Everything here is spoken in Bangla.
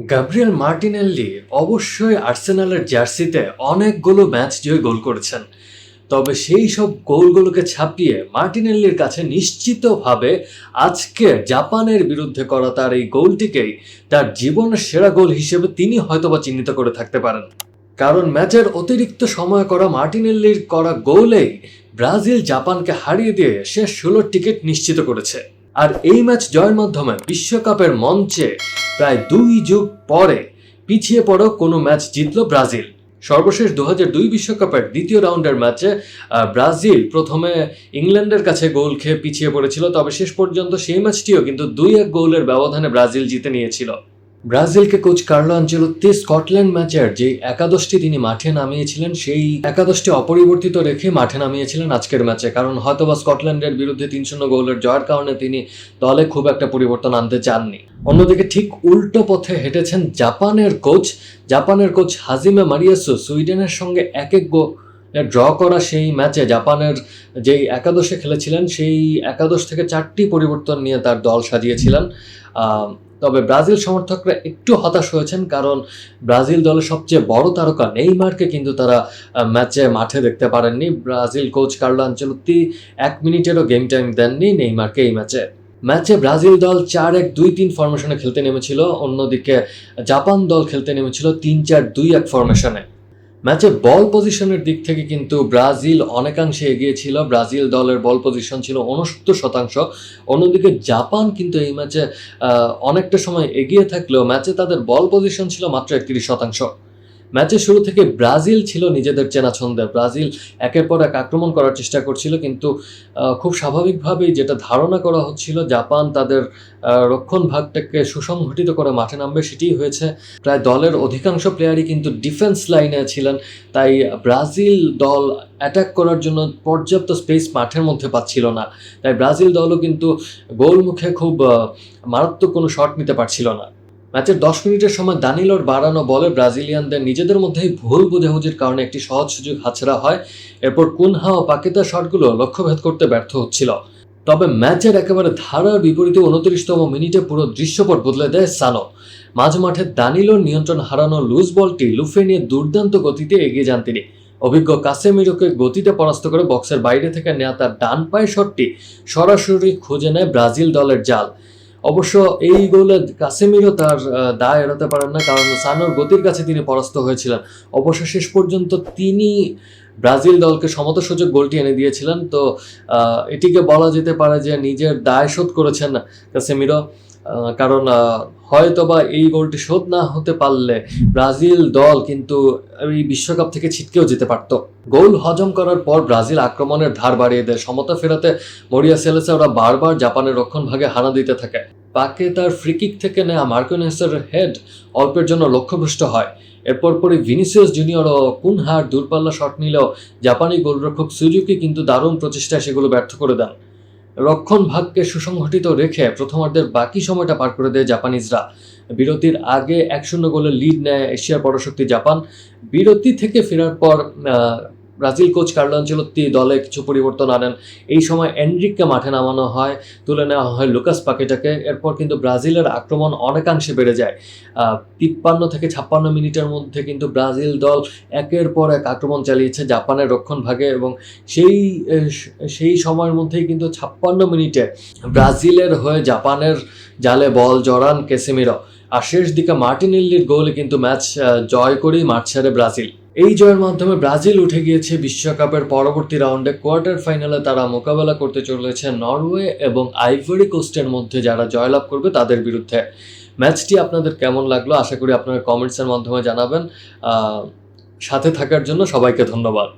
গাব্রিয়েল মার্টিনেল্লি অবশ্যই আর্সেনালের জার্সিতে অনেকগুলো ম্যাচ জয়ে গোল করেছেন। তবে সেই সব গোলগুলোকে ছাপিয়ে মার্টিনেল্লির কাছে নিশ্চিতভাবে আজকে জাপানের বিরুদ্ধে করা তার এই গোলটিকেই তার জীবনের সেরা গোল হিসেবে তিনি হয়তোবা চিহ্নিত করে থাকতে পারেন। কারণ ম্যাচের অতিরিক্ত সময় করা মার্টিনেল্লির করা গোলেই ব্রাজিল জাপানকে হারিয়ে দিয়ে শেষ 16 টিকিট নিশ্চিত করেছে। আর এই ম্যাচ জয়ের মাধ্যমে বিশ্বকাপের মঞ্চে প্রায় 2 যুগ পরে পিছিয়ে পড়াও কোনো ম্যাচ জিতল ব্রাজিল। সর্বশেষ 2002 বিশ্বকাপের দ্বিতীয় রাউন্ডের ম্যাচে ব্রাজিল প্রথমে ইংল্যান্ডের কাছে গোল খেয়ে পিছিয়ে পড়েছিল, তবে শেষ পর্যন্ত সেই ম্যাচটিও কিন্তু 2-1 গোলের ব্যবধানে ব্রাজিল জিতে নিয়েছিল। ব্রাজিলকে কোচ কার্লো আনচেলোত্তি স্কটল্যান্ড ম্যাচের যে একাদশটি তিনি মাঠে নামিয়েছিলেন সেই একাদশটি অপরিবর্তিত রেখে মাঠে নামিয়েছিলেন আজকের ম্যাচে, কারণ হয়তোবা স্কটল্যান্ডের বিরুদ্ধে 3-0 গোলের জয়ের কারণে তিনি দলে খুব একটা পরিবর্তন আনতে চাননি। অন্যদিকে ঠিক উল্টো পথে হেঁটেছেন জাপানের কোচ হাজিমে মারিয়াসু। সুইডেনের সঙ্গে 1-1 গোলে ড্র করা সেই ম্যাচে জাপানের যেই একাদশে খেলেছিলেন সেই একাদশ থেকে 4টি পরিবর্তন নিয়ে তার দল সাজিয়েছিলেন। তবে ব্রাজিল সমর্থকরা একটু হতাশ হয়েছেন, কারণ ব্রাজিল দলের সবচেয়ে বড় তারকা নেইমারকে কিন্তু তারা ম্যাচে মাঠে দেখতে পারেননি। ব্রাজিল কোচ কার্লো আনচেলোত্তি 1 মিনিটেরও গেম টাইম দেননি নেইমারকে এই ম্যাচে ব্রাজিল দল 4-1-2-3 ফরমেশনে খেলতে নেমেছিল, অন্যদিকে জাপান দল খেলতে নেমেছিল 3-4-2-1 ফরমেশনে। ম্যাচে বল পজিশনের দিক থেকে কিন্তু ব্রাজিল অনেকাংশে এগিয়ে ছিল। ব্রাজিল দলের বল পজিশন ছিল 69%। অন্যদিকে জাপান কিন্তু এই ম্যাচে অনেকটা সময় এগিয়ে থাকলেও ম্যাচে তাদের বল পজিশন ছিল মাত্র 31%। ম্যাচের শুরু থেকে ব্রাজিল ছিল নিজেদের চেনা ছন্দে। ব্রাজিল একের পর এক আক্রমণ করার চেষ্টা করছিল, কিন্তু খুব স্বাভাবিকভাবেই যেটা ধারণা করা হচ্ছিল জাপান তাদের রক্ষণ ভাগটাকে সুসংগঠিত করে মাঠে নামবে, সেটি হয়েছে। প্রায় দলের অধিকাংশ প্লেয়ারই কিন্তু ডিফেন্স লাইনে ছিলেন, তাই ব্রাজিল দল অ্যাটাক করার জন্য পর্যাপ্ত স্পেস মাঠের মধ্যে পাচ্ছিল না। তাই ব্রাজিল দলও কিন্তু গোলমুখে খুব মারাত্মক কোনো শট নিতে পারছিল না। ম্যাচের 10 মিনিটের সময় দানিলোর বাড়ানো বলে ব্রাজিলিয়ানদের নিজেদের মধ্যেই ভুল বোঝাবুঝির কারণে একটি সহজ সুযোগ হাতছাড়া হয়। এরপর কুনহা ও পাকেতার শটগুলো লক্ষ্যভেদ করতে ব্যর্থ হচ্ছিল। তবে ম্যাচের একেবারে ধারার বিপরীতে 29তম মিনিটে পুরো দৃশ্যপট বদলে দেয় সানো। মাঝমাঠে দানিলোর নিয়ন্ত্রণ হারানো লুজ বলটি লুফে নিয়ে দুর্দান্ত গতিতে এগিয়ে যান তিনি। অভিজ্ঞ কাসেমিরোকে গতিতে পরাস্ত করে বক্সের বাইরে থেকে নেওয়া তার ডান পায়ের শটটি সরাসরি খুঁজে নেয় ব্রাজিল দলের জাল। অবশ্য এই গোলে কাসেমিরো তার দায় এড়াতে পারেন না, কারণ সানোর গতির কাছে তিনি পরাস্ত হয়েছিলেন। অবশ্য শেষ পর্যন্ত তিনি ব্রাজিল দলকে সমতা সুযোগ গোলটি এনে দিয়েছিলেন। তো এটিকে বলা যেতে পারে যে নিজের দায় শোধ করেছেন কাসেমিরো, কারণ হয়তোবা এই গোলটি শোধ না হতে পারলে ব্রাজিল দল কিন্তু এই বিশ্বকাপ থেকে ছিটকেও যেতে পারত। গোল হজম করার পর ব্রাজিল আক্রমণের ধার বাড়িয়ে দেয়। সমতা ফেরাতে মরিয়া সেলেসা ওরা বারবার জাপানের রক্ষণ ভাগে হানা দিতে থাকে। পাকে তার ফ্রিকিক থেকে নেওয়া মার্কিনেসের হেড অল্পের জন্য লক্ষ্যভ্রষ্ট হয়। এরপর পরে ভিনিসিয়াস জুনিয়র ও কুনহার দূরপাল্লা শট নিলেও জাপানি গোলরক্ষক সুজুকি কিন্তু দারুণ প্রচেষ্টায় সেগুলো ব্যর্থ করে দেন। রক্ষণ ভাগকে সুসংগঠিত রেখে প্রথমার্ধের বাকি সময়টা পার করে দেয় জাপানিজরা। বিরতির আগে 1-0 গোলের লিড নেয় এশিয়ার পরাশক্তি জাপান। বিরতি থেকে ফেরার পর ব্রাজিল কোচ কার্লো আনচেলোত্তি দলে কিছু পরিবর্তন আনেন। এই সময় এনরিককে মাঠে নামানো হয়, তুলে নেওয়া হয় লুকাস পাকেটাকে। এরপর কিন্তু ব্রাজিলের আক্রমণ অনেকাংশে বেড়ে যায়। 53 থেকে 56 মিনিটের মধ্যে কিন্তু ব্রাজিল দল একের পর এক আক্রমণ চালিয়েছে জাপানের রক্ষণ ভাগে, এবং সেই সময়ের মধ্যেই কিন্তু 56 মিনিটে ব্রাজিলের হয়ে জাপানের জালে বল জড়ান ক্যাসেমিরো। আর শেষ দিকে মার্টিনেল্লির গোলে কিন্তু ম্যাচ জয় করেই মাঠ ছাড়ে ব্রাজিল। এই জয়ের মাধ্যমে ব্রাজিল উঠে গিয়েছে বিশ্বকাপের পরবর্তী রাউন্ডে। কোয়ার্টার ফাইনালে তারা মোকাবেলা করতে চলেছে নরওয়ে এবং আইভরি কোস্টের মধ্যে, যারা জয়লাভ করবে তাদের বিরুদ্ধে। ম্যাচটি আপনাদের কেমন লাগলো আশা করি আপনারা কমেন্টসের মাধ্যমে জানাবেন। সাথে থাকার জন্য সবাইকে ধন্যবাদ।